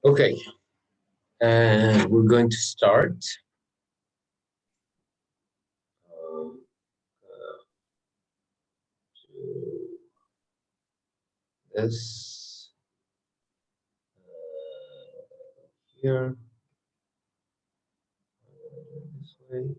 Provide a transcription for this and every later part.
Okay, and we're going to start. Um, this here, this way.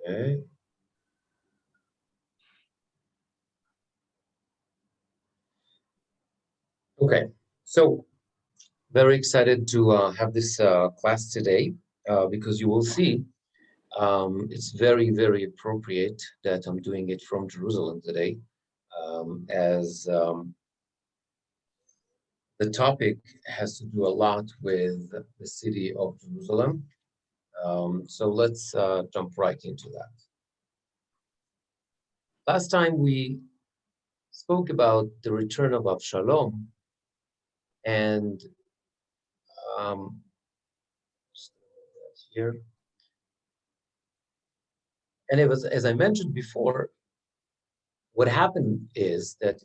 Okay. Okay. So very excited to have this class today because you will see it's very, very appropriate that I'm doing it from Jerusalem today, as the topic has to do a lot with the city of Jerusalem. So let's jump right into that. Last time we spoke about the return of Avshalom, and um, here, and it was, as I mentioned before, what happened is that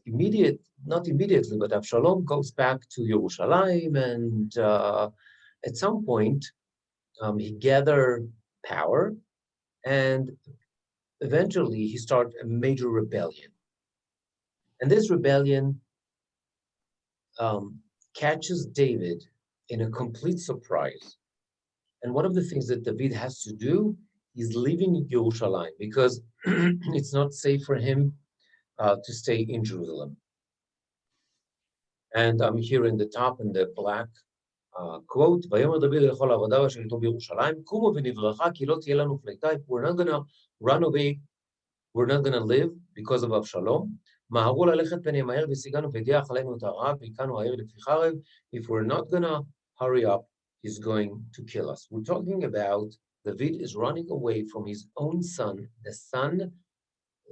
not immediately, but Avshalom goes back to Yerushalayim, and at some point he gathered power, and eventually he started a major rebellion. And this rebellion catches David in a complete surprise. And one of the things that David has to do is leaving Yerushalayim because it's not safe for him to stay in Jerusalem. And I'm here in the top in the black quote, ויאמר דוד לכל העבודה אשר איתו בירושלים, קומו ונברכה כי לא תהיה לנו פליטה. We're not going to run away, we're not going to live because of Avshalom. מהרו ללכת פני מהר והשיגנו והדיח עלינו את הרעב והכנו העיר לפי חרב. If we're not going to hurry up, he's going to kill us. We're talking about David is running away from his own son, the son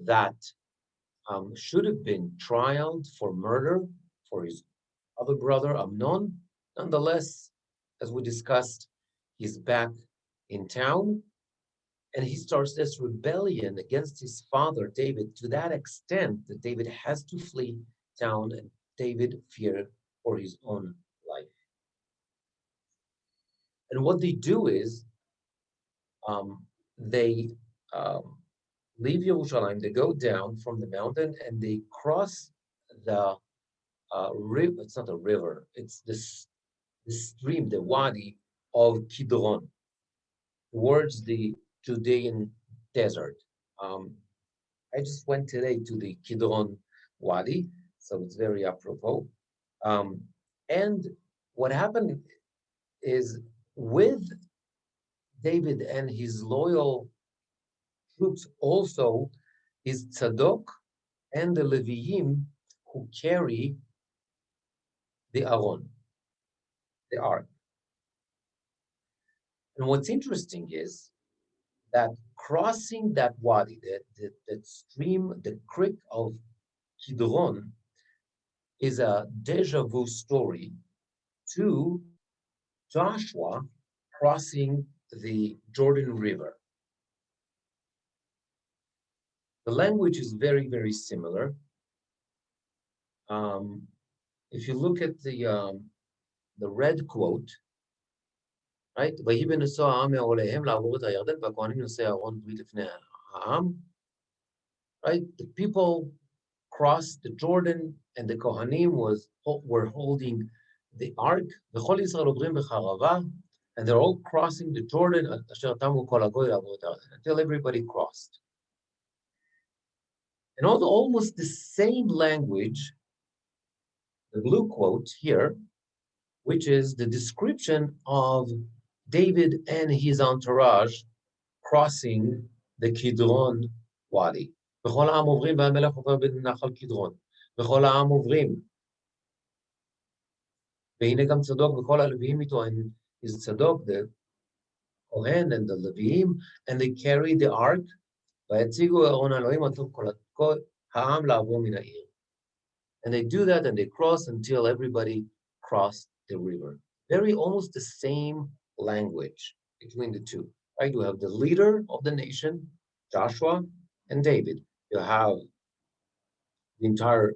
that should have been trialed for murder for his other brother, Amnon. Nonetheless, as we discussed, he's back in town and he starts this rebellion against his father, David, to that extent that David has to flee town and David feared for his own life. And what they do is they leave Yerushalayim, they go down from the mountain and they cross the river. It's not a river, it's the stream, the wadi of Kidron, towards the Judean desert. I just went today to the Kidron Wadi, so it's very apropos. And what happened is with David and his loyal troops also is Tzadok and the Leviim who carry the Aron, the ark. And what's interesting is that crossing that wadi, that stream, the creek of Kidron, is a deja vu story to Joshua crossing the Jordan River. The language is very, very similar. If you look at the red quote, right? Right? The people crossed the Jordan and the Kohanim were holding the ark, and they're all crossing the Jordan until everybody crossed. And almost the same language, the blue quote here, which is the description of David and his entourage crossing the Kidron Wadi. וכל העם עוברים והמלך עובר בנחל קדרון. וכל העם עוברים. והנה גם צדוק וכל הלוויים איתו, and is Tzadok, the Kohen and the Leviim, and they carry the ark. ויציגו ארון אלוהים עד כל העם לעבור מן העיר. And they do that and they cross until everybody crossed the river. Very almost the same language between the two, right? You have the leader of the nation, Joshua and David. You have the entire,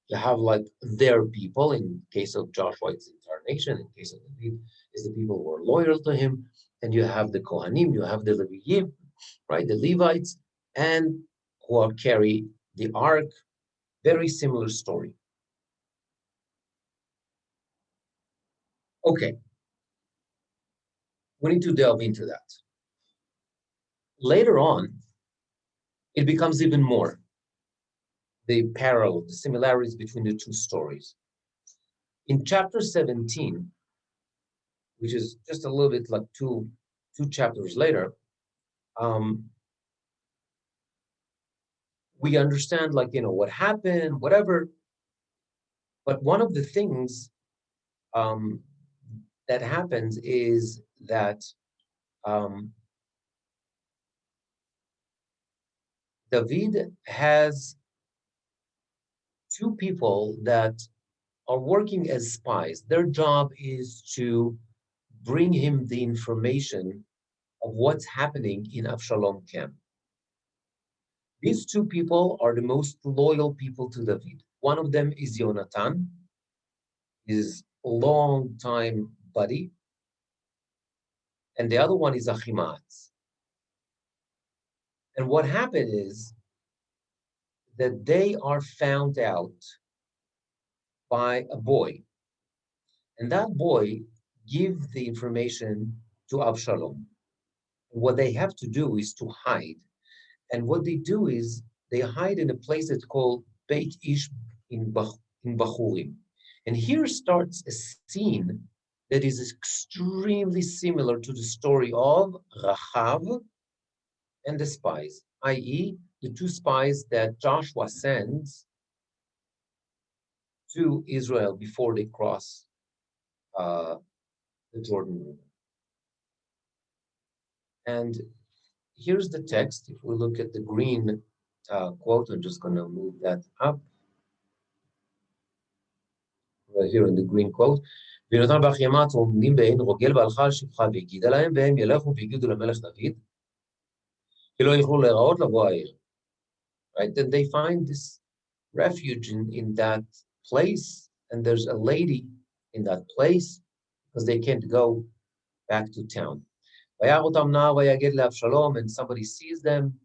you have like their people. In case of Joshua, it's the entire nation. In case of David, it's the people who are loyal to him. And you have the Kohanim, you have the Leviyim, right? The Levites, and who are carry the ark. Very similar story. Okay, we need to delve into that. Later on, it becomes even more the parallel, the similarities between the two stories. In chapter 17, which is just a little bit like two chapters later, we understand like, what happened, whatever. But one of the things that happens is that David has two people that are working as spies. Their job is to bring him the information of what's happening in Avshalom camp. These two people are the most loyal people to David. One of them is Yonatan, his long-time buddy, and the other one is Achimaatz. And what happened is that they are found out by a boy, and that boy gives the information to Absalom. What they have to do is to hide. And what they do is they hide in a place that's called Beit Ish in Bachurim. And here starts a scene that is extremely similar to the story of Rachav and the spies, i.e., the two spies that Joshua sends to Israel before they cross the Jordan River. And here's the text. If we look at the green quote, I'm just going to move that up. Right here in the green quote. ויונתן ואחימאץ עומדים בעין רוגל והלכה על שפחה והגידה להם, והם ילכו והגידו למלך דוד, כי לא יוכלו להיראות לבוא העיר. Right? Then they find this refuge in that place, and there's a lady in that place because they can't go back to town. וירא אותם נער ויגד לאבשלום, and somebody sees them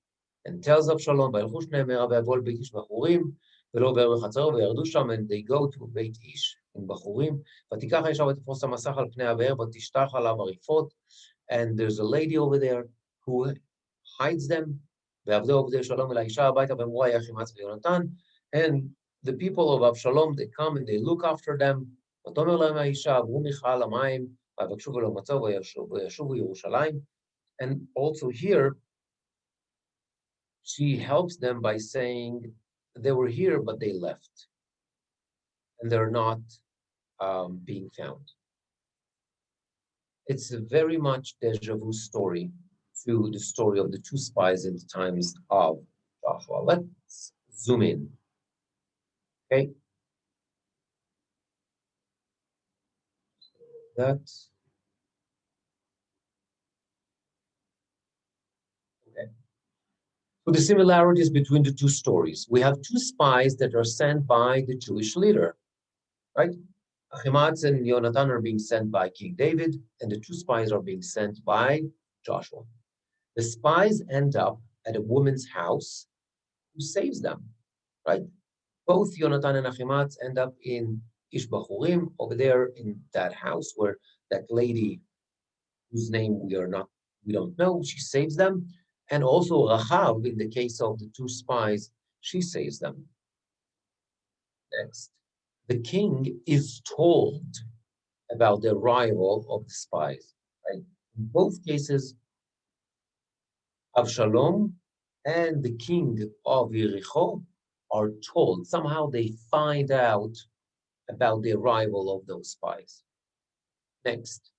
and tells Absalom, וילכו שניהם מהרה ויבואו אל בית איש בחורים, ולא בער בחצרו, וירדו שם, and they go to בית איש in בחורים, ותיקח האישה ותפרוס המסך על פני הבאר, ותשטח עליו עריפות, and there's a lady over there who hides them, ועבדו עובדי שלום אל האישה הביתה, ואמרו היה אחימאץ ויונתן, and the people of Absalom, they come and they look after them, ותאמר להם האישה, עברו מיכל המים, ויבקשו ולא מצאו, וישובו ירושלים, and also here, she helps them by saying they were here, but they left, and they're not being found. It's a very much deja vu story to the story of the two spies in the times of Joshua. Let's zoom in. Okay. That's okay. So the similarities between the two stories. We have two spies that are sent by the Jewish leader, right? Achimaatz and Yonatan are being sent by King David, and the two spies are being sent by Joshua. The spies end up at a woman's house who saves them, right? Both Yonatan and Achimaatz end up in Ish Bachurim, over there in that house where that lady, whose name we don't know, she saves them. And also Rachav, in the case of the two spies, she saves them. Next, the king is told about the arrival of the spies. Right? In both cases, Avshalom and the king of Yericho are told. Somehow they find out about the arrival of those spies. Next,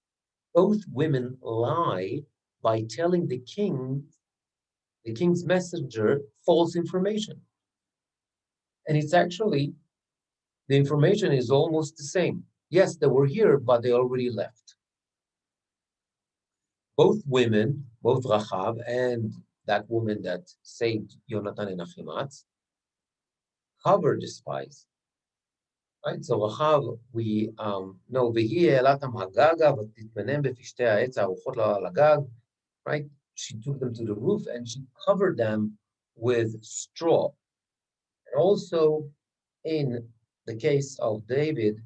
both women lie by telling the king's messenger false information. And it's actually, the information is almost the same. Yes, they were here, but they already left. Both women, both Rachav and that woman that saved Yonatan and Achimatz, covered the spies. Right? So Rachav, we know, והיא העלתם הגגה ותתפנם בפשתי העץ הארוחות לה על הגג, right? She took them to the roof and she covered them with straw. And also in the case of David,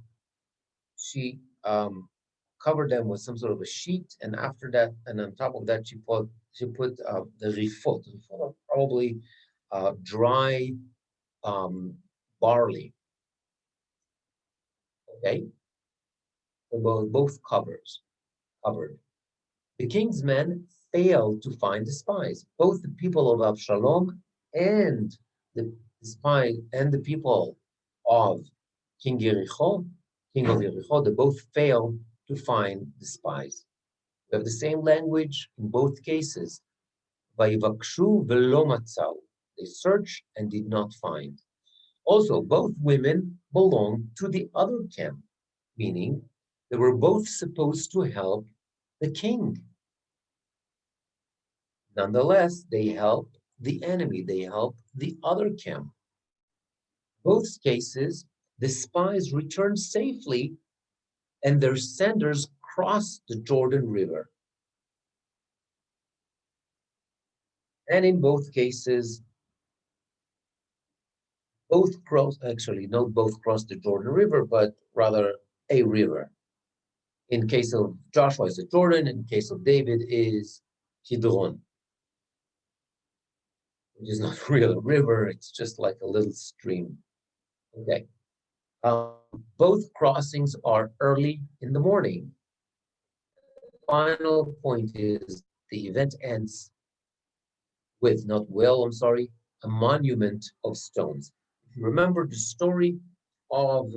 she covered them with some sort of a sheet, and after that, and on top of that, she put the rifot, probably dry barley. Okay, so both covered. The king's men failed to find the spies. Both the people of Absalom and the spy and the people of King Yericho, king of Yericho, they both failed to find the spies. We have the same language in both cases. Vayivakshu velo matzau. They searched and did not find. Also, both women belonged to the other camp, meaning they were both supposed to help the king. Nonetheless, they helped the enemy, they helped the other camp. Both cases, the spies returned safely and their senders crossed the Jordan River. And in both cases, both crossed, actually, not both crossed the Jordan River, but rather a river. In case of Joshua, it's the Jordan. In case of David, is Kidron, which is not really a river. It's just like a little stream. Okay. Both crossings are early in the morning. Final point is the event ends with, not will, I'm sorry, a monument of stones. If you remember the story of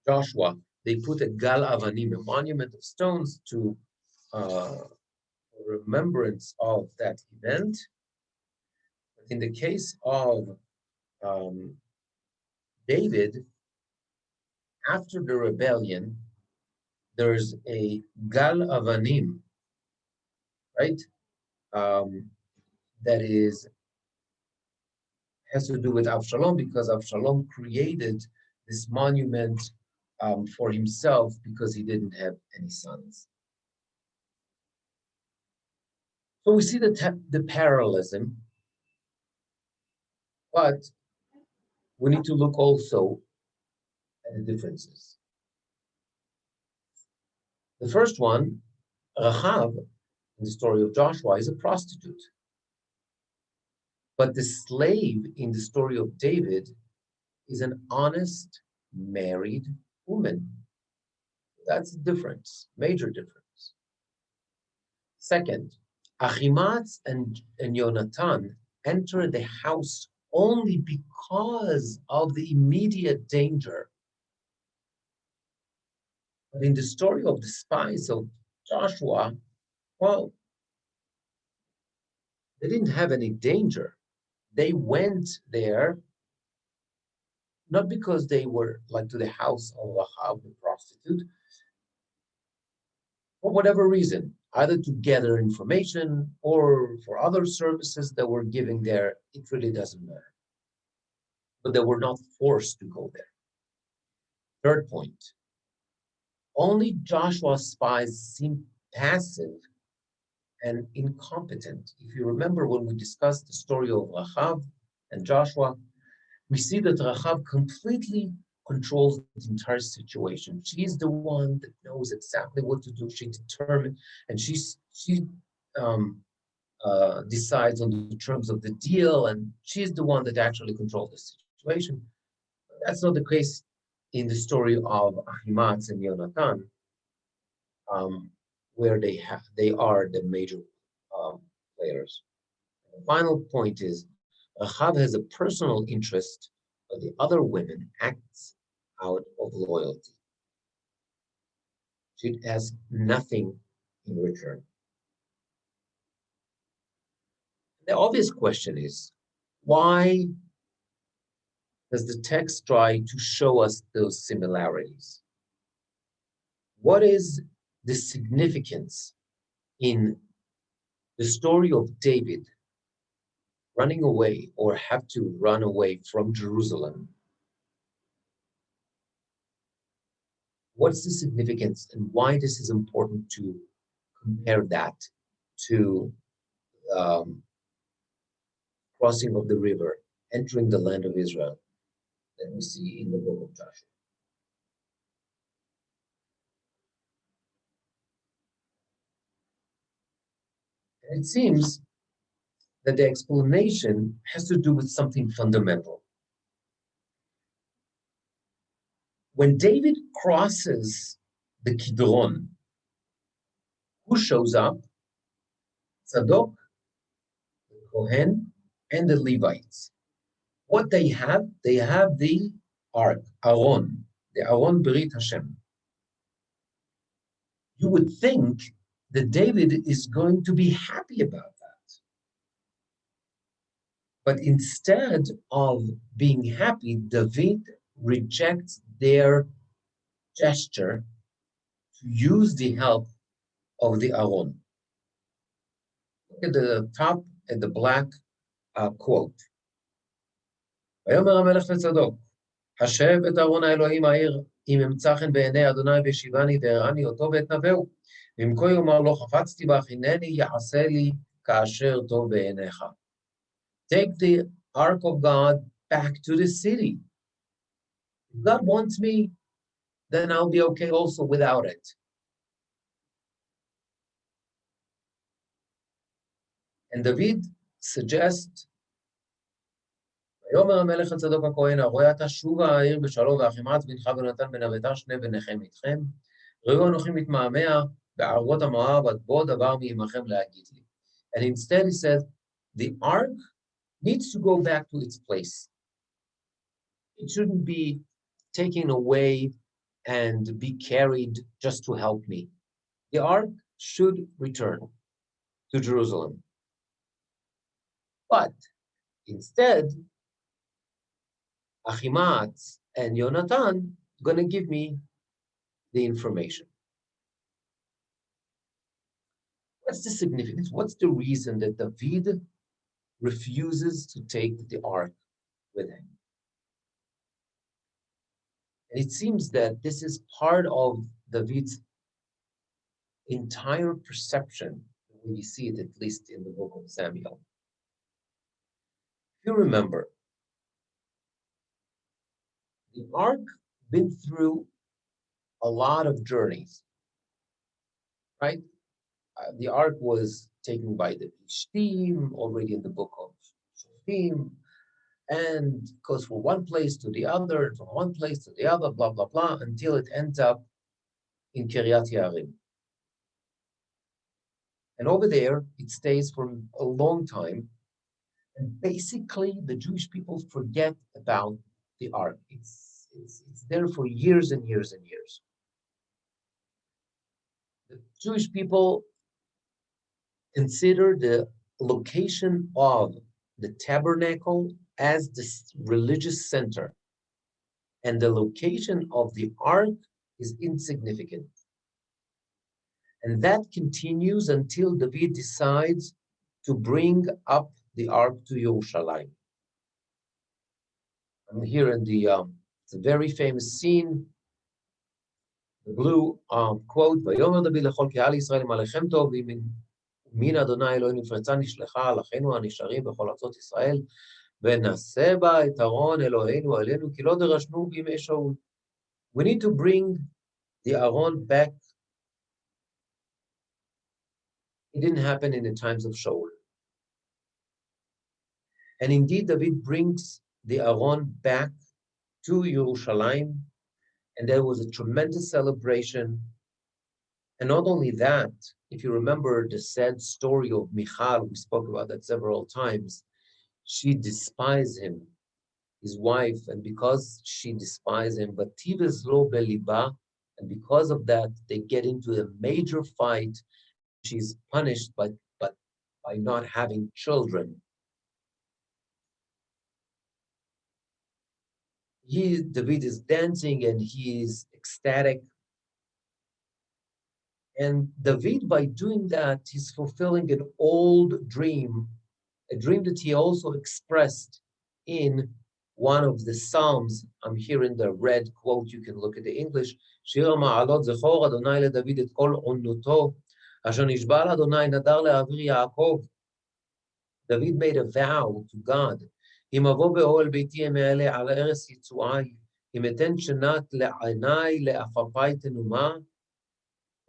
Joshua, they put a gal avanim, a monument of stones, to remembrance of that event. But in the case of David, after the rebellion, there's a gal avanim, right? That has to do with Absalom, because Absalom created this monument for himself because he didn't have any sons. So we see the parallelism, but we need to look also at the differences. The first one, Rachav, in the story of Joshua, is a prostitute. But the slave in the story of David is an honest, married woman. That's a difference, major difference. Second, Achimatz and Yonatan enter the house only because of the immediate danger. But in the story of the spies of Joshua, well, they didn't have any danger. They went there not because they were like to the house of Rahab, the prostitute, for whatever reason, either to gather information or for other services that were giving there. It really doesn't matter. But they were not forced to go there. Third point, only Joshua's spies seem passive and incompetent. If you remember when we discussed the story of Rachav and Joshua, we see that Rachav completely controls the entire situation. She's the one that knows exactly what to do. She determined, and she decides on the terms of the deal, and she's the one that actually controls the situation. That's not the case in the story of Ahimaaz and Yonatan, where they are the major players. The final point is, Rachav has a personal interest, but the other women acts out of loyalty. She asks nothing in return. The obvious question is, why does the text try to show us those similarities? What is the significance in the story of David running away or have to run away from Jerusalem? What's the significance and why this is important to compare that to crossing of the river, entering the land of Israel that we see in the book of Joshua? And it seems that the explanation has to do with something fundamental. When David crosses the Kidron, who shows up? Tzadok, the Kohen, and the Levites. What they have the ark, Aaron, the Aaron Berit Hashem. You would think that David is going to be happy about that. But instead of being happy, David rejects their gesture to use the help of the Aaron. Look at the top, at the black quote. ויאמר המלך לצדוק, השב את ארון האלוהים העיר, אם אמצא חן בעיני אדוני והשיבני והראני אותו ואת נבהו. ואם כה יאמר לו חפצתי בך, הנני יעשה לי כאשר טוב בעיניך. Take the ark of God back to the city. If God wants me, then I'll be okay also without it. And David suggests, ויאמר המלך לצדוק הכהן, הרואה אתה שובה העיר בשלום, ואחימץ בנך ונתן בן אביתר שני בניכם איתכם, ראו אנוכי מתמהמה בערבות המואב, עד בוא דבר מעמכם להגיד לי. And instead he says, the ark needs to go back to its place. It shouldn't be taken away and be carried just to help me. The ark should return to Jerusalem. But instead, Achimaatz and Yonatan going to give me the information. What's the significance? What's the reason that David refuses to take the ark with him? And it seems that this is part of David's entire perception, when you see it at least in the book of Samuel. If you remember, the ark been through a lot of journeys, right? The ark was taken by the Plishtim already in the book of Shoftim, and goes from one place to the other, from one place to the other, blah, blah, blah, until it ends up in Kiryat Yarim. And over there, it stays for a long time. And basically, the Jewish people forget about the ark. It's there for years and years and years. The Jewish people consider the location of the tabernacle as the religious center, and the location of the ark is insignificant. And that continues until David decides to bring up the ark to Yerushalayim. I'm here in it's a very famous scene, the blue quote, ויאמר דוד לכל קהל ישראל אם עליכם טוב, מן אדוני אלוהינו נפרצה נשלחה על אחינו הנשארים בכל ארצות ישראל, ונעשה בה את ארון אלוהינו עלינו, כי לא דרשנו בימי שאול. We need to bring the Aaron back. It didn't happen in the times of Shaul. And indeed, David brings the Aaron back to Yerushalayim, and there was a tremendous celebration. And not only that, if you remember the sad story of Michal, we spoke about that several times, she despised him, his wife, and because she despised him, but Tives lo beliba, and because of that, they get into a major fight. She's punished by not having children. David is dancing and he is ecstatic. And David, by doing that, he's fulfilling an old dream, a dream that he also expressed in one of the Psalms. I'm here in the red quote. You can look at the English. שיר המעלות זכור אדוני לדוד את כל עונותו, אשר נשבע לאדוני נדר לאוויר יעקב. David made a vow to God. אם אבוא באוהל ביתי אעלה על ערש יצואי, אם אתן שנת לעיני לעפעפי תנומה,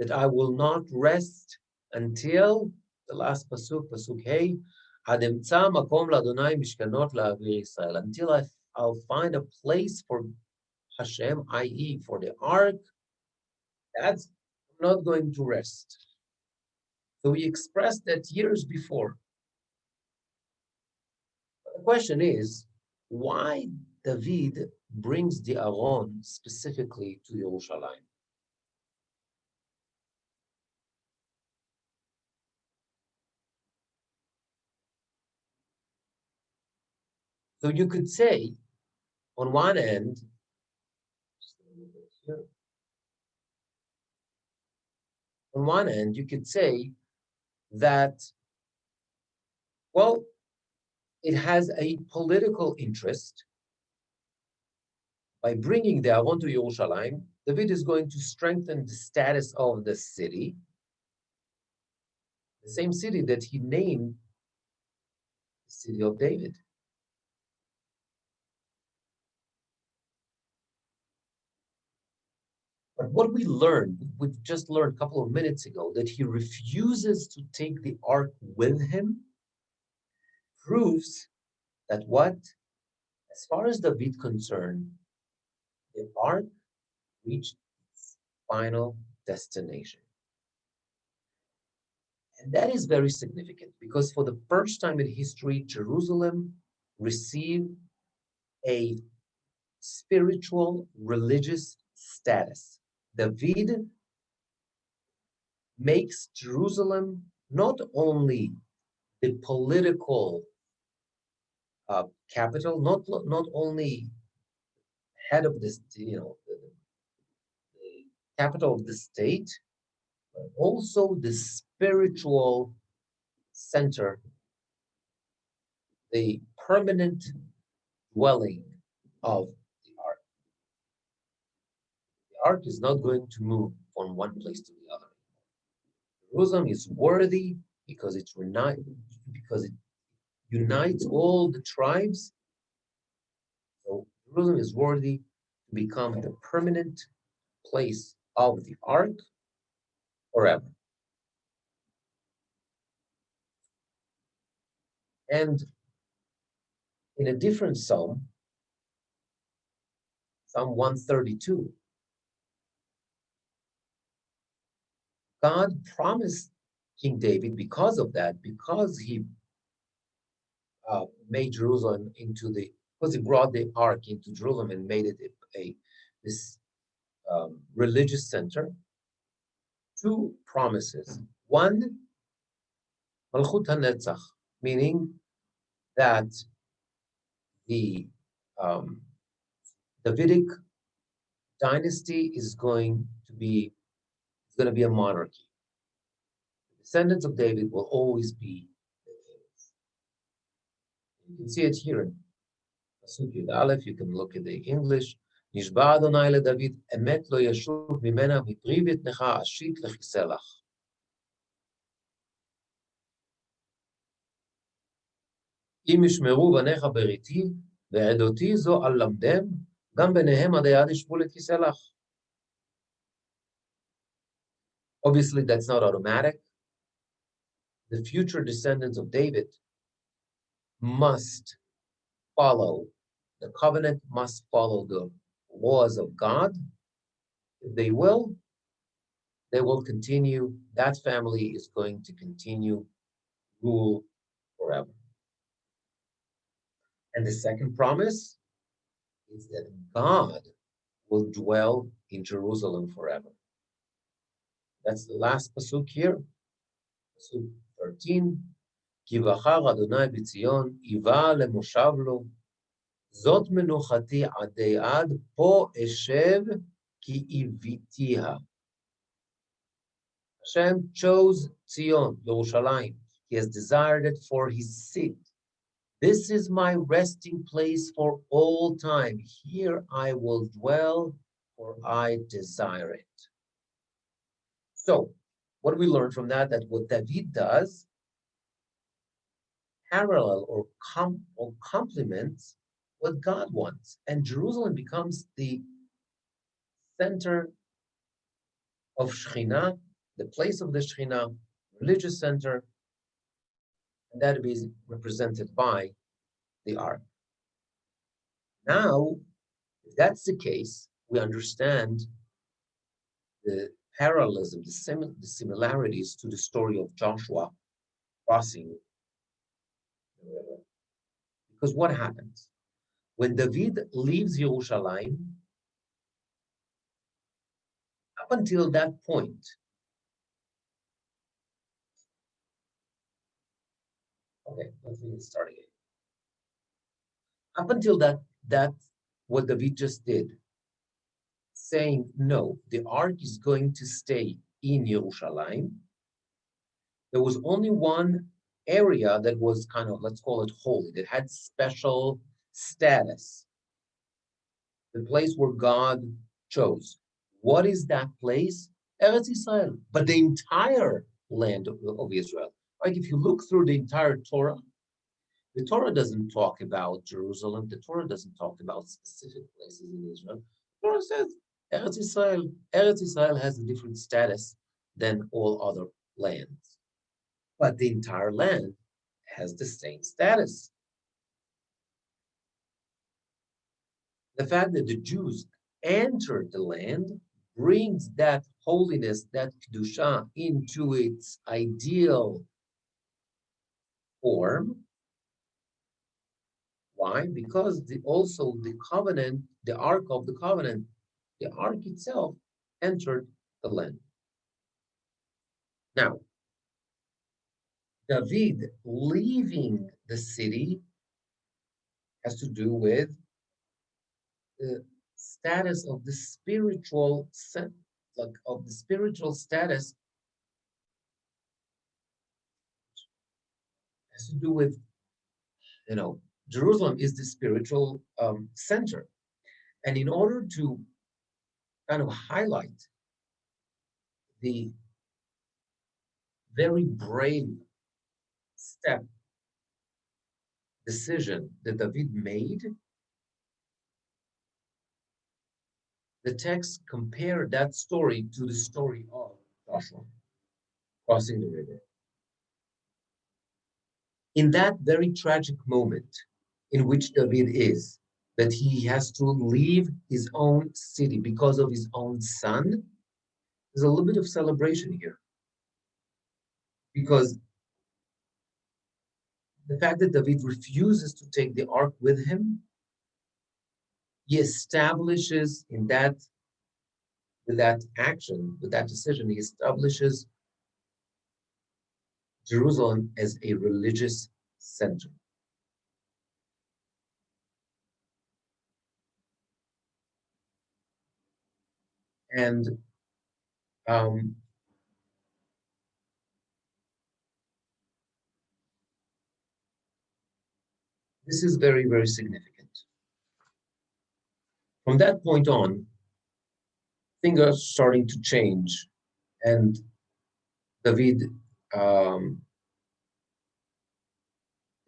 that I will not rest until the last pasuk, pasuk hey, עד אמצא מקום לאדוני משכנות לאוויר ישראל, until I'll find a place for Hashem, i.e. for the ark. That's not going to rest. So he expressed that years before. The question is, why David brings the Aron specifically to Yerushalayim? So you could say, on one end, you could say that, well, it has a political interest. By bringing the Aron to Yerushalayim, David is going to strengthen the status of the city, the same city that he named the city of David. But what we just learned a couple of minutes ago, that he refuses to take the ark with him, proves that what? As far as David concerned, the ark reached its final destination. And that is very significant because for the first time in history, Jerusalem received a spiritual, religious status. David makes Jerusalem not only the political capital, not only head of this, the capital of the state, but also the spiritual center, the permanent dwelling of the ark. The ark is not going to move from one place to the other. Jerusalem is worthy because it unites all the tribes. So Jerusalem is worthy to become the permanent place of the ark forever. And in a different psalm, Psalm 132, God promised King David because of that, because he made Jerusalem because he brought the ark into Jerusalem and made it this religious center, two promises. One, Malchut HaNetzach, meaning that the Davidic dynasty is going to be a monarchy. The descendants of David will always be the kings. You can see it here in Pasuk Yud Aleph. You can look at the English. נשבע אדוני לדוד, אמת לא ישוב ממנה מפרי בטנך אשית לכיסא לך. אם ישמרו בניך בריתי, ועדותי זו על למדם, גם ביניהם עד היד ישבו לכיסא לך. Obviously, that's not automatic. The future descendants of David must follow the covenant, must follow the laws of God. If they will continue. That family is going to continue rule forever. And the second promise is that God will dwell in Jerusalem forever. That's the last pasuk here, pasuk 13. כי בחר אדוני בציון, היווה למושב לו, זאת מנוחתי עדי עד, פה אשב כי איוויתיה. Hashem chose Zion, Yerushalayim. He has desired it for his seat. This is my resting place for all time. Here I will dwell, for I desire it. So, what do we learn from that? That what David does parallel or complements what God wants. And Jerusalem becomes the center of Shekhinah, the place of the Shekhinah, religious center, and that is represented by the ark. Now, if that's the case, we understand the parallelism, the similarities to the story of Joshua crossing the river. Because what happens? When David leaves Yerushalayim, up until that point, okay, let me start again. Up until that what David just did, saying, no, the ark is going to stay in Yerushalayim, there was only one area that was kind of, let's call it holy, that had special status, the place where God chose. What is that place? Eretz Israel, but the entire land of Israel. Right? If you look through the entire Torah, the Torah doesn't talk about Jerusalem. The Torah doesn't talk about specific places in Israel. The Torah says Eretz Israel. Eretz Israel has a different status than all other lands. But the entire land has the same status. The fact that the Jews entered the land brings that holiness, that kedusha, into its ideal form. Why? Because also the covenant, the Ark of the Covenant, the Ark itself entered the land. Now, David leaving the city has to do with the status of the spiritual status, has to do with, Jerusalem is the spiritual center. And in order to kind of highlight the very brave decision that David made, the text compared that story to the story of Joshua crossing the river. In that very tragic moment in which David is, that he has to leave his own city because of his own son, there's a little bit of celebration here. Because the fact that David refuses to take the ark with him, he establishes with that action, with that decision, he establishes Jerusalem as a religious center. And this is very, very significant. From that point on, things are starting to change, and David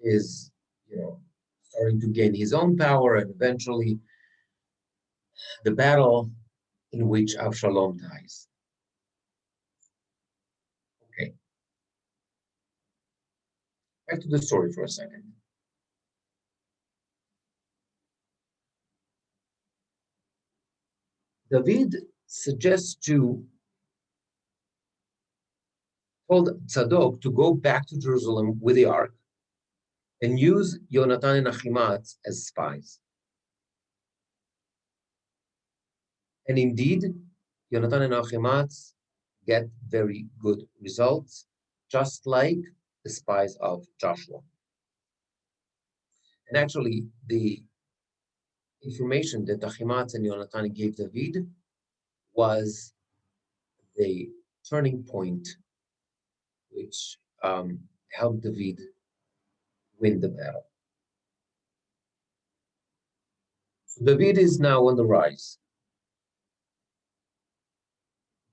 is, starting to gain his own power, and eventually the battle in which Avshalom dies. Okay. Back to the story for a second. David suggests told Tzadok to go back to Jerusalem with the ark and use Yonatan and Achimaatz as spies. And indeed, Yonatan and Achimaatz get very good results, just like the spies of Joshua. And actually, the information that Achimaatz and Yonatan gave David was the turning point which helped David win the battle. So David is now on the rise,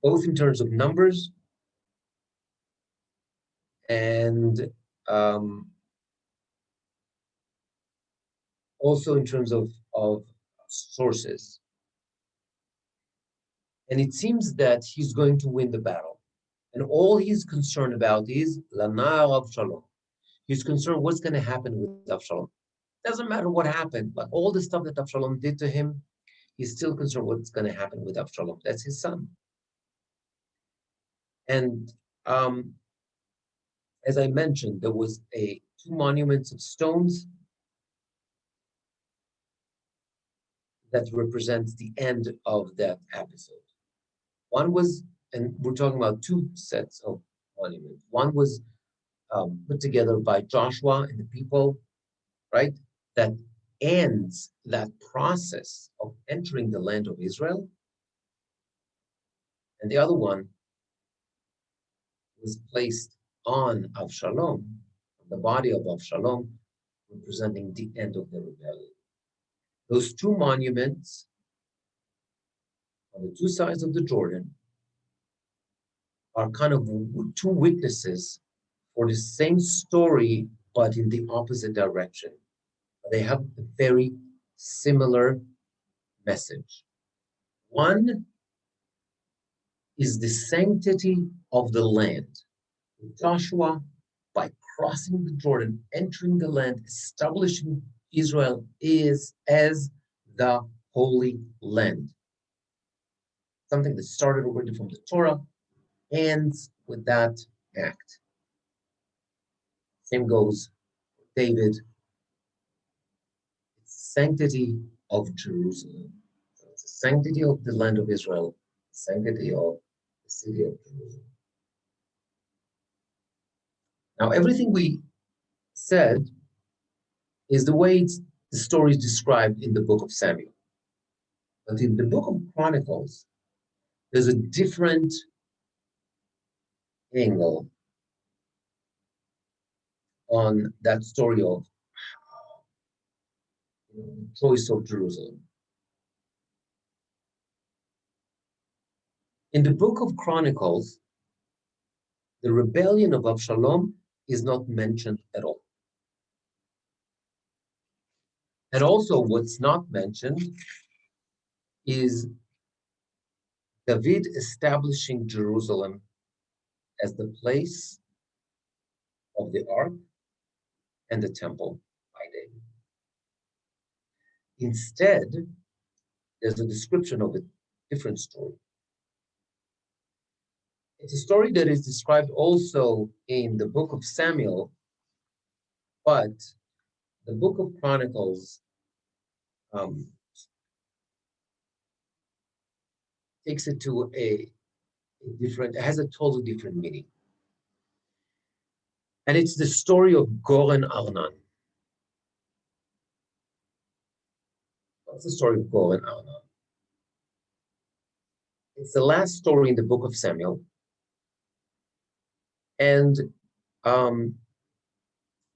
both in terms of numbers and also in terms of sources. And it seems that he's going to win the battle. And all he's concerned about is Lanar Avshalom. He's concerned what's going to happen with Avshalom. Doesn't matter what happened, but all the stuff that Avshalom did to him, he's still concerned what's going to happen with Avshalom. That's his son. And as I mentioned, there was two monuments of stones that represents the end of that episode. One was, and we're talking about two sets of monuments. One was put together by Joshua and the people, right? That ends that process of entering the land of Israel. And the other one was placed on Avshalom, the body of Avshalom, representing the end of the rebellion. Those two monuments on the two sides of the Jordan are kind of two witnesses for the same story, but in the opposite direction. They have a very similar message. One is the sanctity of the land. Joshua, by crossing the Jordan, entering the land, establishing Israel is as the Holy Land. Something that started already from the Torah, ends with that act. Same goes with David. It's the sanctity of Jerusalem. So it's the sanctity of the land of Israel, the sanctity of the city of Jerusalem. Now, everything we said is the way the story is described in the book of Samuel. But in the book of Chronicles, there's a different angle on that story of the choice of Jerusalem. In the book of Chronicles, the rebellion of Avshalom is not mentioned at all. And also what's not mentioned is David establishing Jerusalem as the place of the ark and the temple by day. Instead, there's a description of a different story. It's a story that is described also in the book of Samuel, but the book of Chronicles takes it to a different, it has a totally different meaning. And it's the story of Goren Arnan. What's the story of Goren Arnan? It's the last story in the book of Samuel. And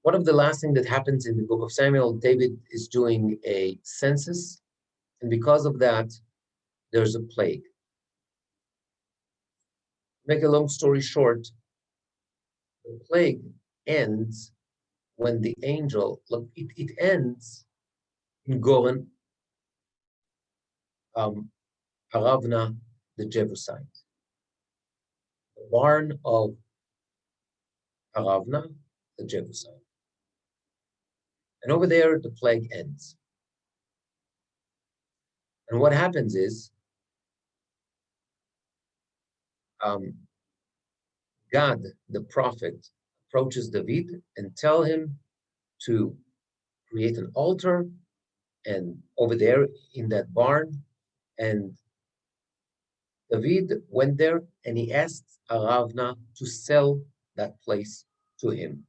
one of the last things that happens in the book of Samuel, David is doing a census. And because of that, there's a plague. Make a long story short, the plague ends when the angel, look, it ends in Goren, Aravna, the Jebusite. The barn of Aravna, the Jebusite. And over there, the plague ends. And what happens is, God, the prophet, approaches David and tell him to create an altar and over there in that barn. And David went there and he asked Aravna to sell that place to him.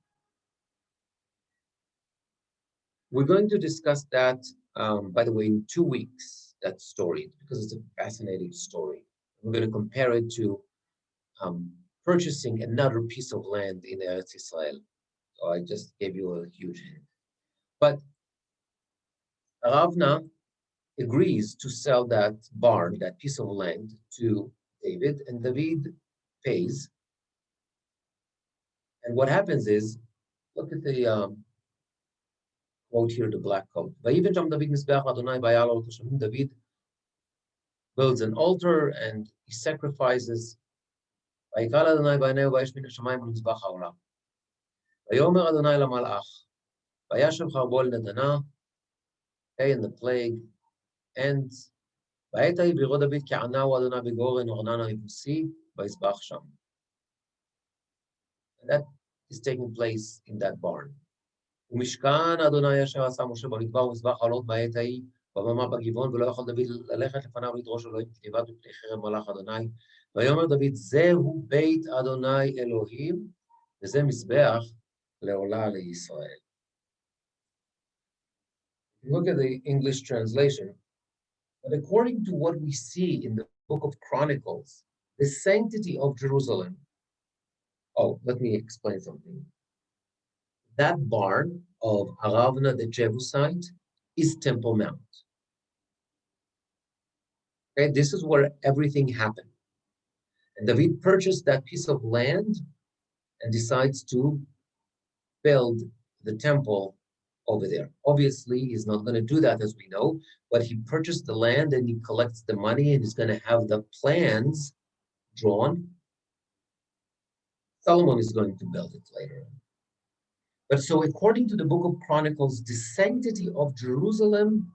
We're going to discuss that By the way, in 2 weeks, that story, because it's a fascinating story. We're going to compare it to um, purchasing another piece of land in Eretz Israel. So I just gave you a huge hint. But Ravna agrees to sell that barn, that piece of land, to David, and David pays. And what happens is, look at the quote here, the black coat. David builds an altar and he sacrifices. ויאמר אדוני למלאך, וישב חרבו אל נתנה, okay, and the plague ends. בעת ההיא בירו דוד כי ענהו אדוני בגורן אורנן היבוסי, ויזבח שם. And that is taking place in that barn. ומשכן אדוני אשר עשה משה במדבר ומזבח עלות בעת ההיא, בבמה בגבעון, ולא יכול דוד ללכת לפניו לדרוש אלוהים כתיבת מפני חרב מלאך אדוני. ויאמר דוד, זהו בית אדוני אלוהים, וזה מזבח לעולה לישראל. Look at the English translation. But according to what we see in the book of Chronicles, the sanctity of Jerusalem. Oh, let me explain something. That barn of Aravna the Jebusite is Temple Mount. Okay, this is where everything happened. And David purchased that piece of land and decides to build the temple over there. Obviously, he's not going to do that, as we know, but he purchased the land and he collects the money and he's going to have the plans drawn. Solomon is going to build it later on. But so according to the book of Chronicles, the sanctity of Jerusalem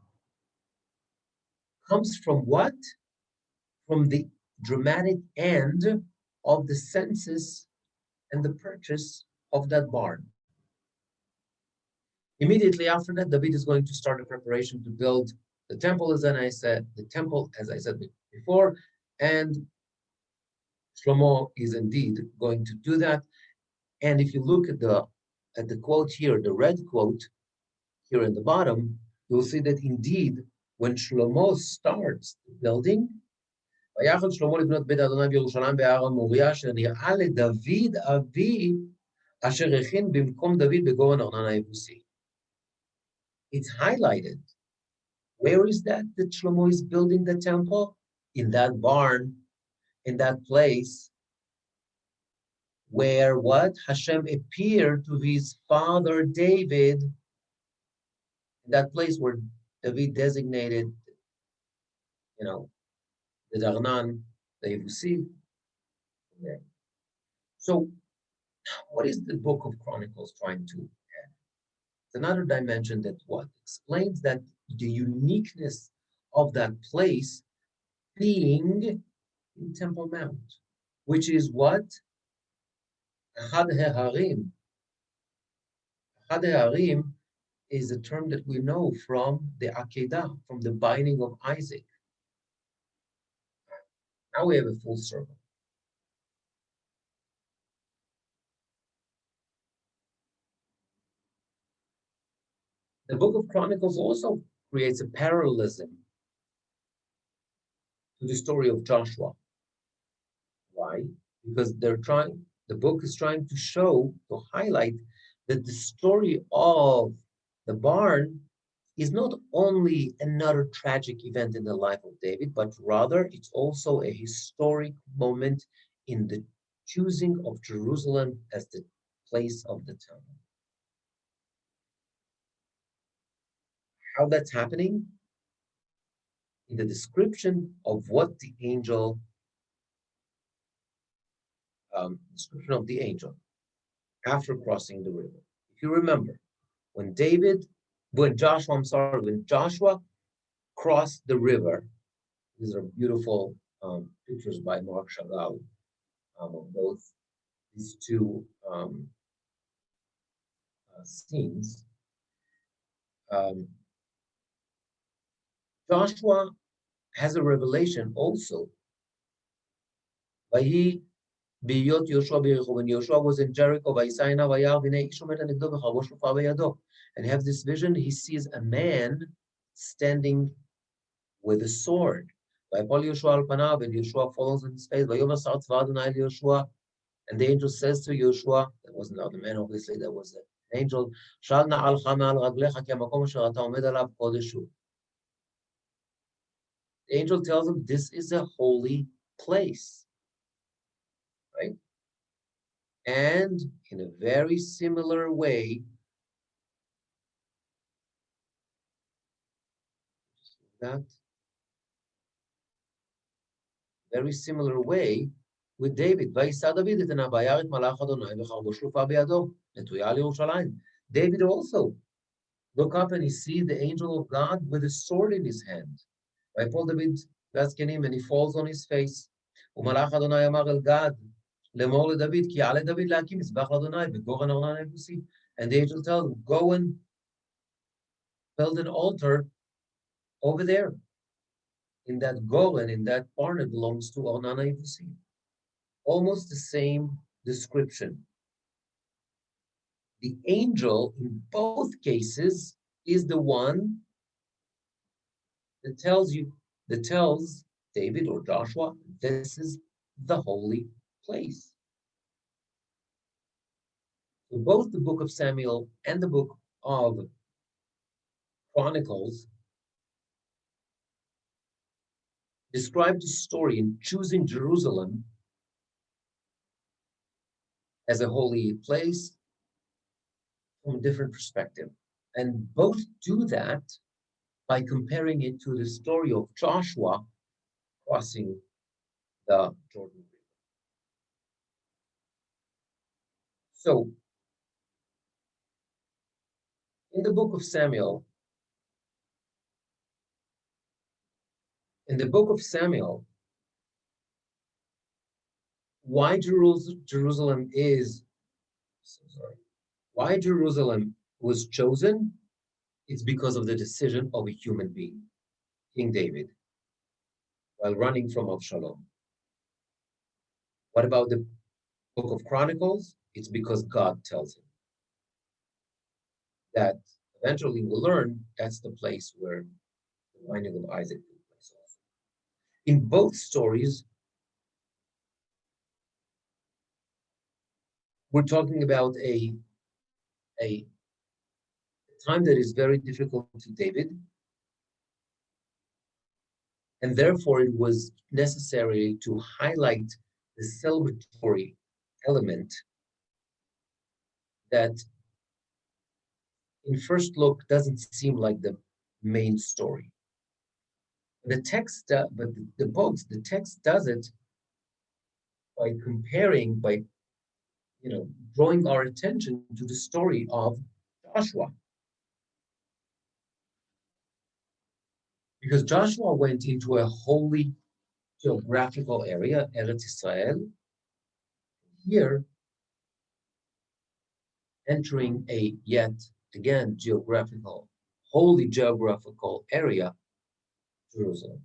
comes from what? From the dramatic end of the census and the purchase of that barn. Immediately after that, David is going to start a preparation to build the temple, as I said before, and Shlomo is indeed going to do that. And if you look at the quote here, the red quote here in the bottom, you'll see that indeed, when Shlomo starts building, ויחד שלמה לבנות בית אדוני בירושלים בהר המוריה, שנראה לדוד אבי, אשר הכין במקום דוד בגורן ארנן היבוסי. It's highlighted. Where is that Shlomo is building the temple? In that barn, in that place where what? Hashem appeared to his father David, in that place where David designated, the Darnan, the Yebusi. Okay. So, what is the book of Chronicles trying to add? It's another dimension that what? Explains that the uniqueness of that place being in Temple Mount, which is what? Achad Harim. Achad Harim is a term that we know from the Akedah, from the binding of Isaac. Now we have a full circle. The book of Chronicles also creates a parallelism to the story of Joshua. Why? Because the book is trying to highlight that the story of the barn is not only another tragic event in the life of David, but rather it's also a historic moment in the choosing of Jerusalem as the place of the temple. How that's happening? In the description of what the angel, after crossing the river. If you remember, when Joshua crossed the river, these are beautiful pictures by Mark Chagall of these two scenes. Joshua has a revelation also. When Joshua was in Jericho, and have this vision, he sees a man standing with a sword. ויפול יהושע על פניו, and Yeshua falls on his face, ויאמר שר צבא אדוני ליהושע, and the angel says to Yeshua, that was not the man, obviously, that was an angel, של נעלך מעל רגליך, כי המקום אשר אתה עומד עליו קודש הוא. The angel tells him, this is a holy place, right? And in a very similar way, with David. ויישא דוד את עיניו, וירא את מלאך אדוני, וחרבו שלופה בידו, נטויה על ירושלים. David also look up and he sees the angel of God with a sword in his hand. ויפול דוד והזקנים, and he falls on his face. ומלאך אדוני אמר אל גד, לאמור לדוד, כי יעלה דוד להקים מזבח לאדוני, בגורן ארונה היבוסי. And the angel tells him, go and build an altar over there. In that goren, in that barn, it belongs to Ornan Yebusi. Almost the same description. The angel in both cases is the one that tells David or Joshua, this is the holy place. So both the book of Samuel and the book of Chronicles describe the story in choosing Jerusalem as a holy place from a different perspective. And both do that by comparing it to the story of Joshua crossing the Jordan River. So, in the book of Samuel, why Jerusalem was chosen, it's because of the decision of a human being, King David, while running from Avshalom. What about the book of Chronicles? It's because God tells him. That eventually we'll learn that's the place where the binding of Isaac took place also. In both stories, we're talking about a time that is very difficult to David, and therefore it was necessary to highlight the celebratory element that in first look doesn't seem like the main story. The text, but the text does it by comparing, by drawing our attention to the story of Joshua. Because Joshua went into a holy geographical area, Eretz Israel, here entering a yet again holy geographical area, Jerusalem.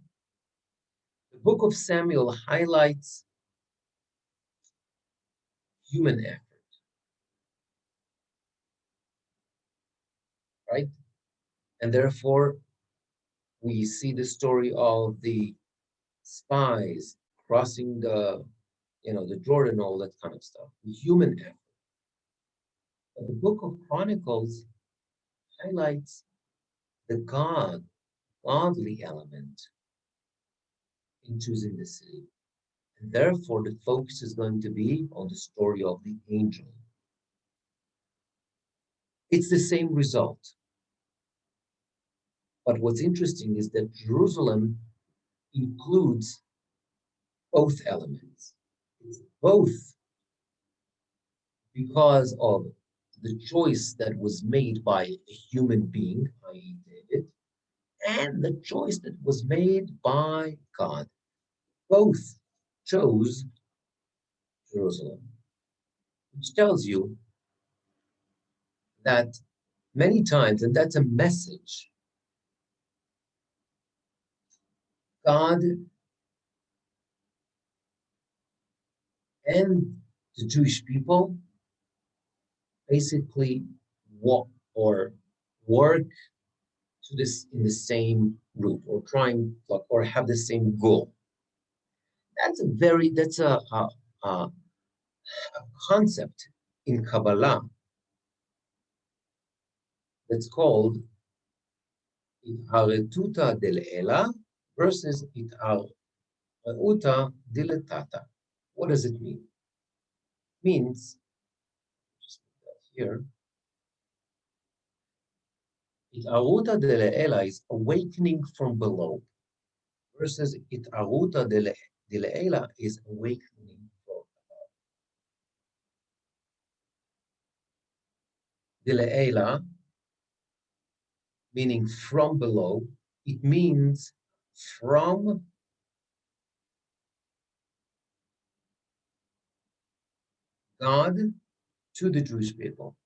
The book of Samuel highlights human effort, right? And therefore, we see the story of the spies crossing the Jordan, all that kind of stuff, the human effort. But the book of Chronicles highlights the godly element in choosing the city. And therefore, the focus is going to be on the story of the angel. It's the same result. But what's interesting is that Jerusalem includes both elements. It's both because of the choice that was made by a human being, i.e. David, and the choice that was made by God. Both chose Jerusalem, which tells you that many times, and that's a message, God and the Jewish people basically work to this in the same route or trying like, or have the same goal. That's a concept in Kabbalah that's called Itharetuta del versus Ithareuta dilettata. What does it mean? It means, just put that here, Itharuta dele is awakening from below, versus Itharuta dele is awakening from above. Dele meaning from below, it means from God to the Jewish people.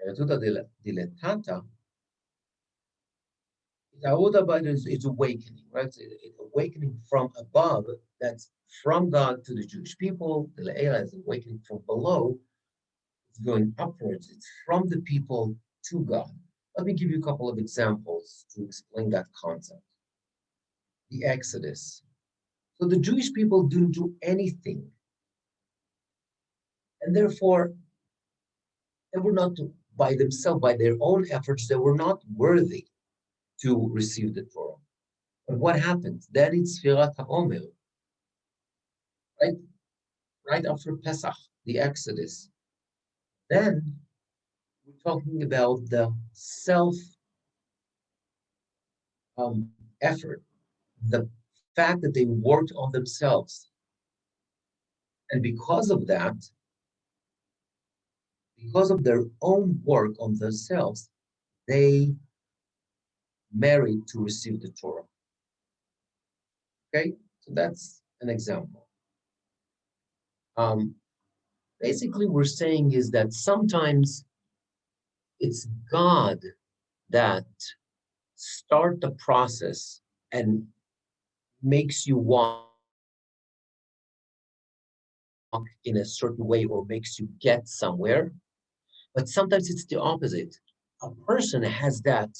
Itharuta dilettata, it's awakening, right? It's awakening from above, that's from God to the Jewish people. The Le'ela is awakening from below, it's going upwards, it's from the people to God. Let me give you a couple of examples to explain that concept. The Exodus. So the Jewish people didn't do anything, and therefore they were not by themselves, by their own efforts, they were not worthy to receive the Torah. But what happens? Then it's Sfirat HaOmer, right? Right after Pesach, the Exodus. Then we're talking about the self effort, the fact that they worked on themselves. And because of that, because of their own work on themselves, they married to receive the Torah. Okay, so that's an example. Basically, we're saying is that sometimes it's God that start the process and makes you walk in a certain way or makes you get somewhere. But sometimes it's the opposite. A person has that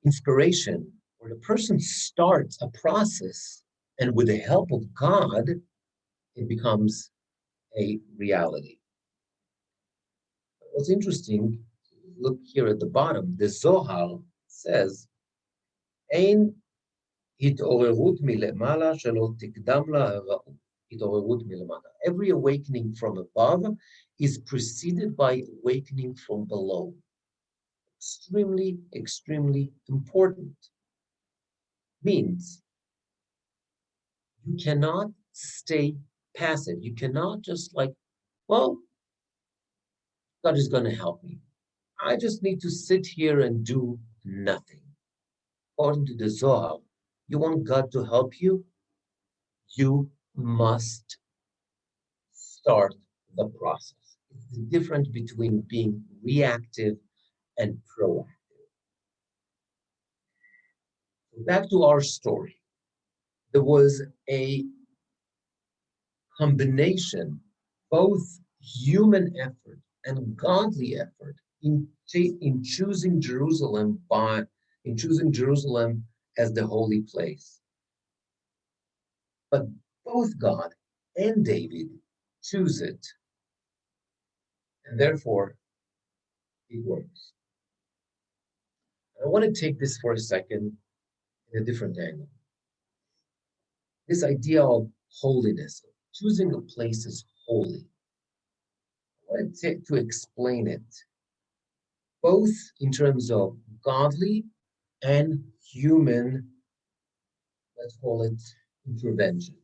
inspiration, or the person starts a process, and with the help of God, it becomes a reality. What's interesting, look here at the bottom, the Zohar says, Ein התעוררות מלמעלה שלא תקדם לה הרעות. התעוררות מלמעלה. Every awakening from above is preceded by awakening from below. Extremely, extremely important. Means you cannot stay passive. You cannot just like, well, God is going to help me. I just need to sit here and do nothing. According to the Zohar, you want God to help you? You must start the process. It's the difference between being reactive and proactive. Back to our story. There was a combination, both human effort and godly effort in choosing Jerusalem as the holy place. But both God and David choose it, and therefore it works. I want to take this for a second in a different angle. This idea of holiness, choosing a place as holy. I want to explain it, both in terms of godly and human, let's call it intervention.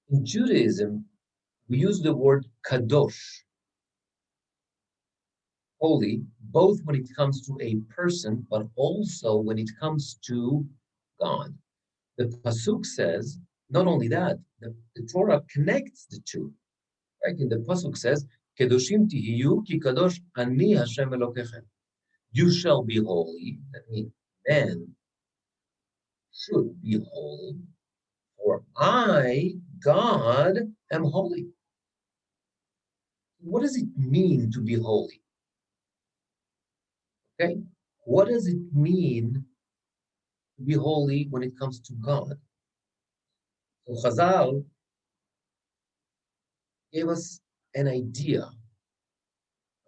In Judaism, we use the word kadosh, holy, both when it comes to a person, but also when it comes to God. The Pasuk says, not only that, the Torah connects the two. Right? In the Pasuk says, Kedoshim tihiyu ki kadosh ani Hashem Elokechem. You shall be holy. That means men should be holy, for I, God, am holy. what does it mean to be holy? Okay? What does it mean to be holy when it comes to God? So Chazal gave us an idea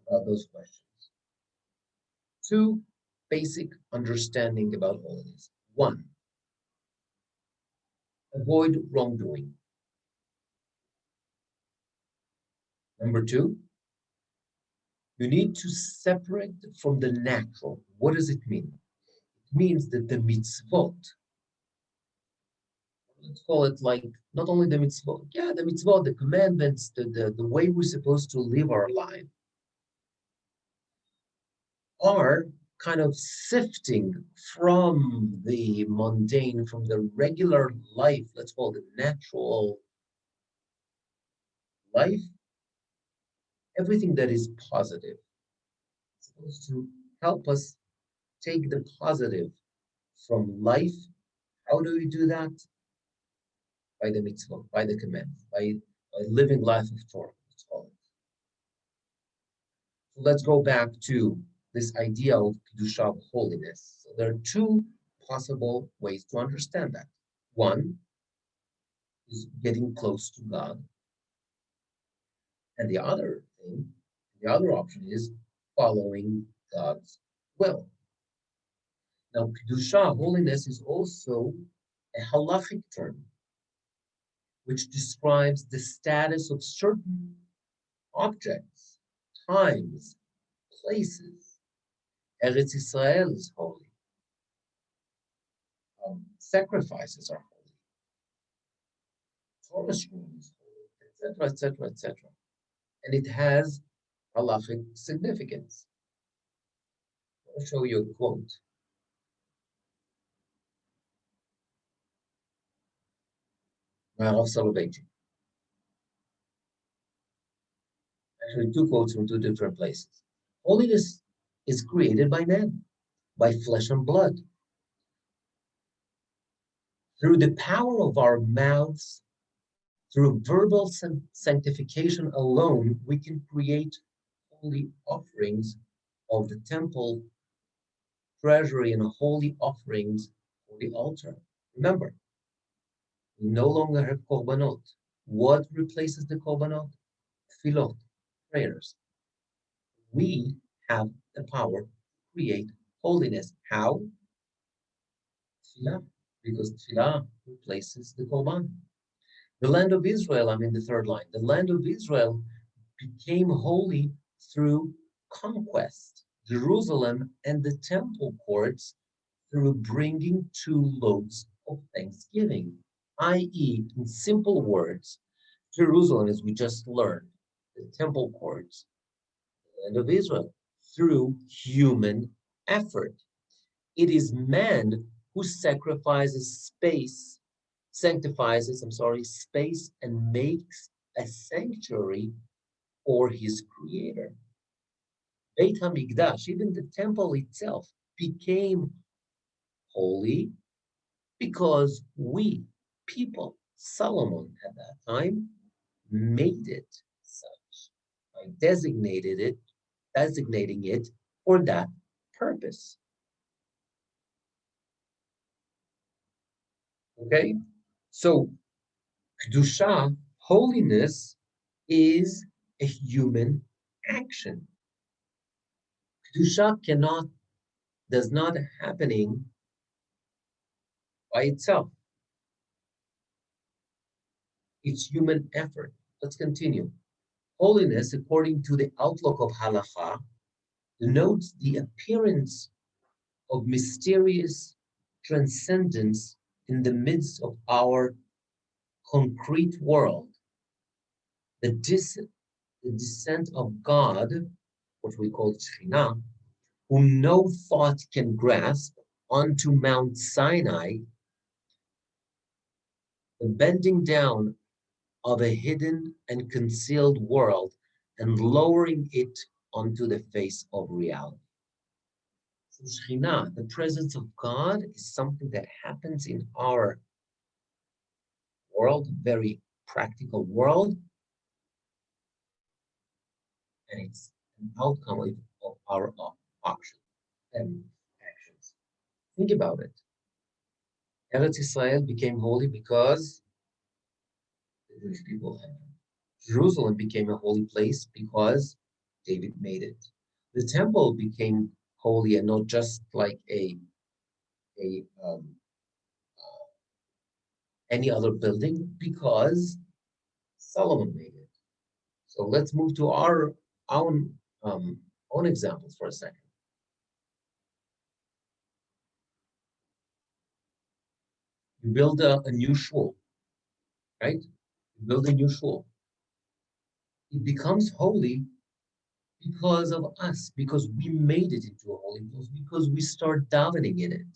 about those questions. Two basic understanding about holiness. One, avoid wrongdoing. Number two, you need to separate from the natural. What does it mean? It means that the mitzvot, let's call it like not only the mitzvot, yeah, the mitzvot, the commandments, the way we're supposed to live our life are kind of sifting from the mundane, from the regular life, let's call it natural life, everything that is positive. It's supposed to help us take the positive from life. How do we do that? By the mitzvah, by the command, by living life of Torah. Let's call it. So let's go back to this idea of kedusha, of holiness. So there are two possible ways to understand that. One is getting close to God, and the other option is following God's will. Now, kedusha, holiness, is also a halachic term which describes the status of certain objects, times, places. Eretz Israel is holy. Sacrifices are holy. Torah scroll is holy, etc., etc., etc. And it has halachic significance. I'll show you a quote. Of Soloveitchik. Actually, two quotes from two different places. Holiness is created by man, by flesh and blood. Through the power of our mouths, through verbal sanctification alone, we can create holy offerings of the temple treasury and holy offerings for the altar. Remember, we no longer have korbanot. What replaces the korbanot? Tefillot, prayers. We have the power to create holiness. How? Tefillah, because tefillah replaces the korban. The land of Israel, I'm in the third line. The land of Israel became holy through conquest. Jerusalem and the temple courts through bringing 2 loaves of thanksgiving, i.e., in simple words, Jerusalem, as we just learned, the temple courts, the land of Israel, through human effort. It is man who sanctifies space and makes a sanctuary for his creator. Beit HaMikdash, even the temple itself, became holy because we, people, Solomon at that time, made it such by designating it for that purpose. Okay? So, Kedusha, holiness, is a human action. Kedusha does not happening by itself. It's human effort. Let's continue. Holiness, according to the outlook of halacha, denotes the appearance of mysterious transcendence in the midst of our concrete world. The descent of God, what we call Shekhinah, whom no thought can grasp, onto Mount Sinai, the bending down of a hidden and concealed world and lowering it onto the face of reality. So Shekhinah, the presence of God, is something that happens in our world, very practical world, and it's an outcome of our action and actions. Think about it. Eretz Israel became holy because the Jewish people had it. Jerusalem became a holy place because David made it. The temple became holy and not just like a any other building because Solomon made it. So let's move to our own own examples for a second. You build a new shul, right? You build a new shul. It becomes holy because of us, because we made it into a holy place, because we start davening in it.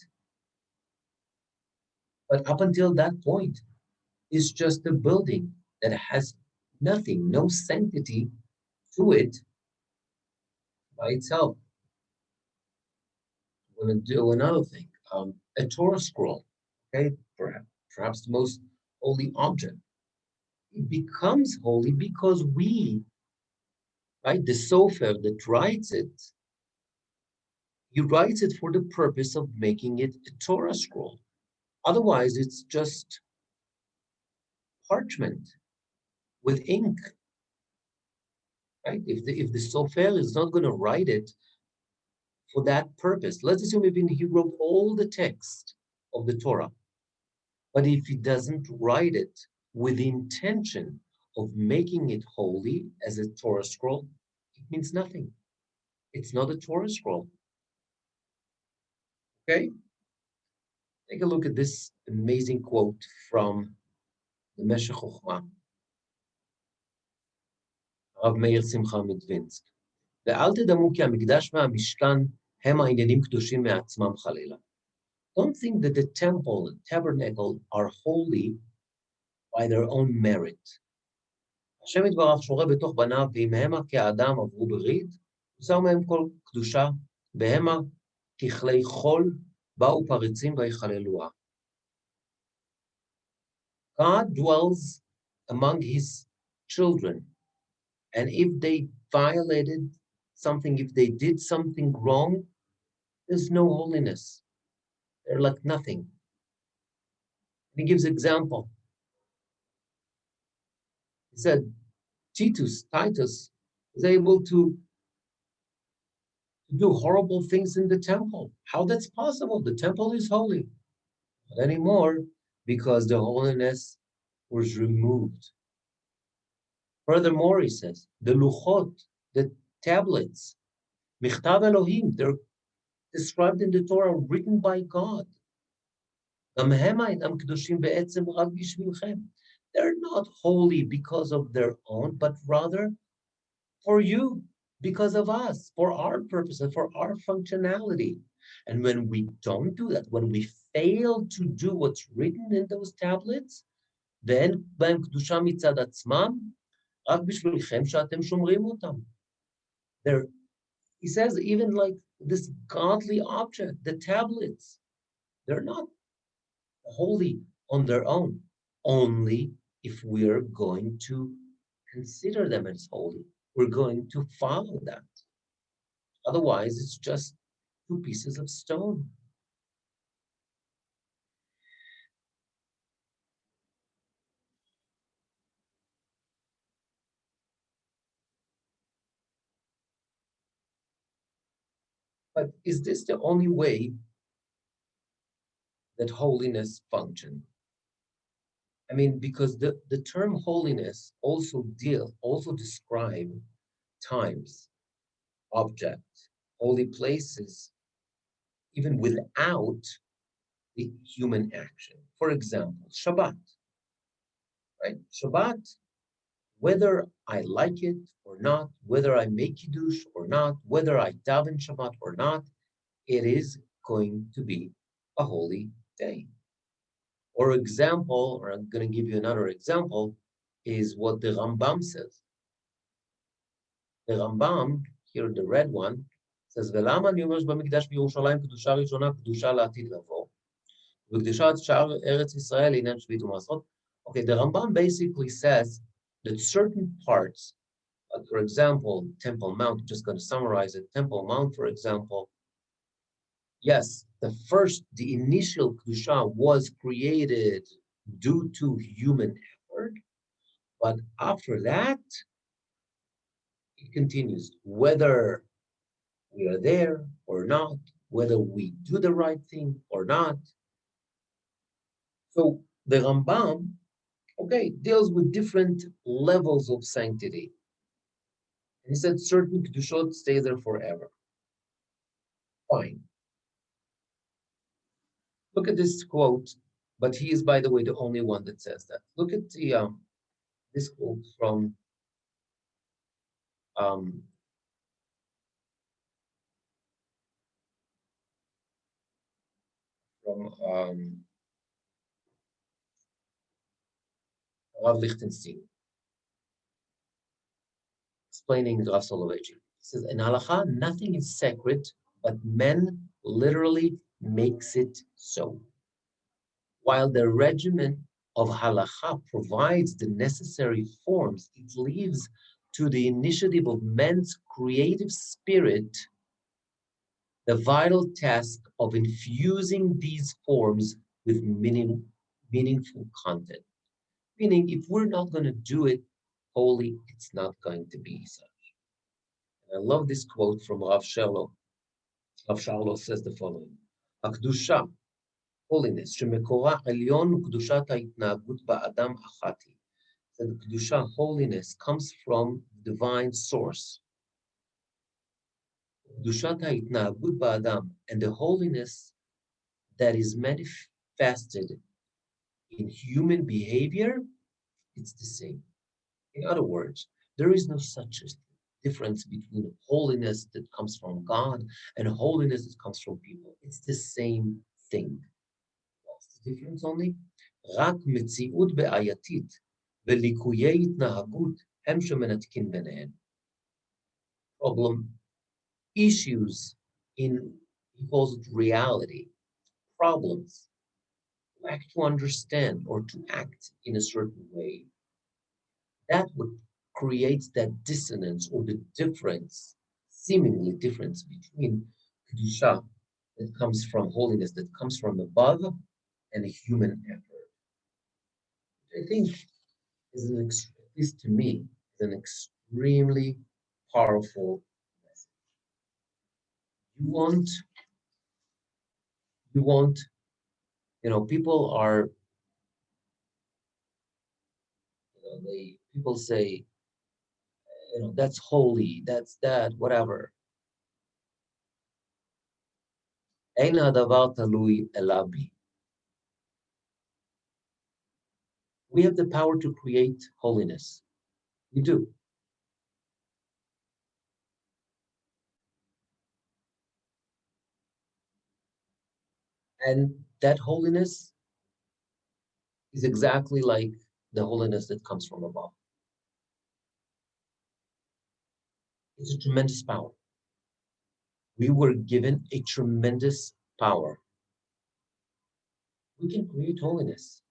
But up until that point, it's just a building that has nothing, no sanctity to it by itself. I'm going to do another thing. A Torah scroll, okay, perhaps the most holy object. It becomes holy because we, right, the sofer that writes it, he writes it for the purpose of making it a Torah scroll. Otherwise, it's just parchment with ink, right? If the sofer is not going to write it for that purpose, let's assume even he wrote all the text of the Torah, but if he doesn't write it with the intention of making it holy as a Torah scroll, it means nothing. It's not a Torah scroll. Okay? Take a look at this amazing quote from the Meshech Chochmah, Rav Meir Simcha Medvinsky. ואל תדמו כי המקדש והמשכן הם העניינים קדושים מעצמם חלילה. Don't think that the temple and tabernacle are holy by their own merit. השם יתברך שורה בתוך בניו, ואם המה כאדם עברו ברית, ושמו מהם כל קדושה, והמה ככלי חול, באו פריצים ויחללוה. God dwells among his children, and if they violated something, if they did something wrong, there's no holiness. They're like nothing. He gives example. He said, Titus was able to do horrible things in the temple. How that's possible? The temple is holy. Not anymore, because the holiness was removed. Furthermore, he says, the luchot, the tablets, michtav Elohim, they're described in the Torah, written by God. They're not holy because of their own, but rather for you, because of us, for our purposes, for our functionality. And when we don't do that, when we fail to do what's written in those tablets, then בהם קדושה מצד עצמם, רק בשבילכם שאתם שומרים אותם. There, he says, even like this godly object, the tablets, they're not holy on their own, only if we're going to consider them as holy. We're going to follow that. Otherwise, it's just two pieces of stone. But is this the only way that holiness functions? I mean, because the term holiness also describe times, objects, holy places, even without the human action. For example, Shabbat, right? Shabbat, whether I like it or not, whether I make Kiddush or not, whether I daven Shabbat or not, it is going to be a holy day. Or example, or I'm going to give you another example, is what the Rambam says. The Rambam, here the red one, says, ולמה אני אומר שבמקדש בירושלים קדושה ראשונה, קדושה לעתיד לבוא, וקדושת שאר ארץ ישראל לעניין שביעית ומעשרות. Okay, the Rambam basically says that certain parts For example, Temple Mount, just going to summarize it. Temple Mount, for example, yes, the initial Kedusha was created due to human effort, but after that, it continues. Whether we are there or not, whether we do the right thing or not. So the Rambam, okay, deals with different levels of sanctity. And he said certain Kedushot stay there forever. Fine. Look at this quote, but he is, by the way, the only one that says that. Look at this quote um, from Rav Lichtenstein, explaining Rav Soloveitchik. He says, in halacha, nothing is sacred, but men literally makes it so. While the regimen of halacha provides the necessary forms, it leaves to the initiative of men's creative spirit the vital task of infusing these forms with meaningful content. Meaning, if we're not going to do it holy, it's not going to be such. And I love this quote from Rav Sherlock. Rav Sherlock says the following: הקדושה, holiness, שמקורה עליון וקדושת ההתנהגות באדם אחת היא. So the kedusha, holiness, comes from divine source. Kedushat ha'itna'agut ba'adam, and the holiness that is manifested in human behavior, it's the same. In other words, there is no such a difference between holiness that comes from God and holiness that comes from people. It's the same thing. What's the difference only? רק מציאות בעייתית וליקויי התנהגות הם שמנתקים ביניהם. Problem, issues in, he calls it reality, problems, lack to understand or to act in a certain way. That would create that dissonance or the difference, seemingly difference between Kedusha that comes from holiness, that comes from above, and a human effort. I think is at least to me, is an extremely powerful message. You want, people are, people say, that's holy, that's that, whatever. אין הדבר תלוי אלא בי. We have the power to create holiness. We do. And that holiness is exactly like the holiness that comes from above. It's a tremendous power. We were given a tremendous power. We can create holiness.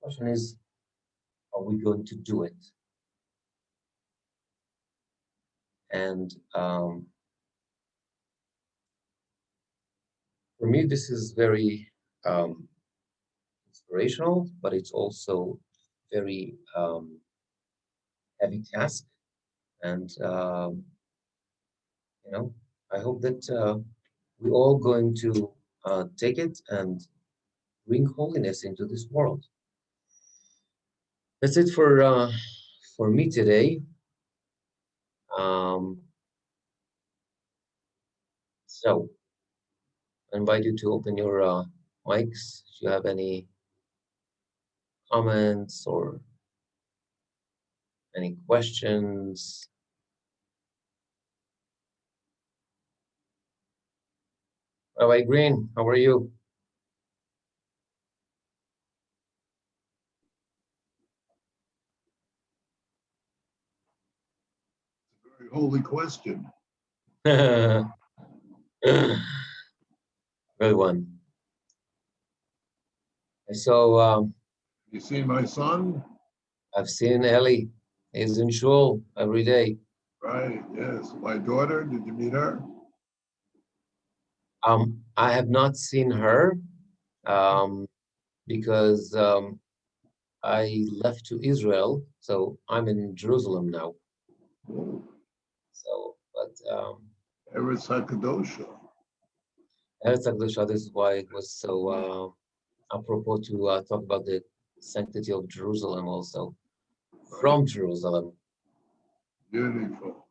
The question is, are we going to do it? And for me, this is very inspirational, but it's also very heavy task. And I hope that we're all going to take it and bring holiness into this world. That's it for me today. So I invite you to open your mics if you have any comments or any questions. Rabbi Green, how are you? Very holy question. Good one. So You seen my son? I've seen Ellie. He's in shul every day. Right, yes. My daughter, did you meet her? I have not seen her because I left to Israel, so I'm in Jerusalem now. Oh, So, but Eretz HaKadosha. Eretz HaKadosh, this is why it was so apropos to talk about the sanctity of Jerusalem also, from Jerusalem. Beautiful.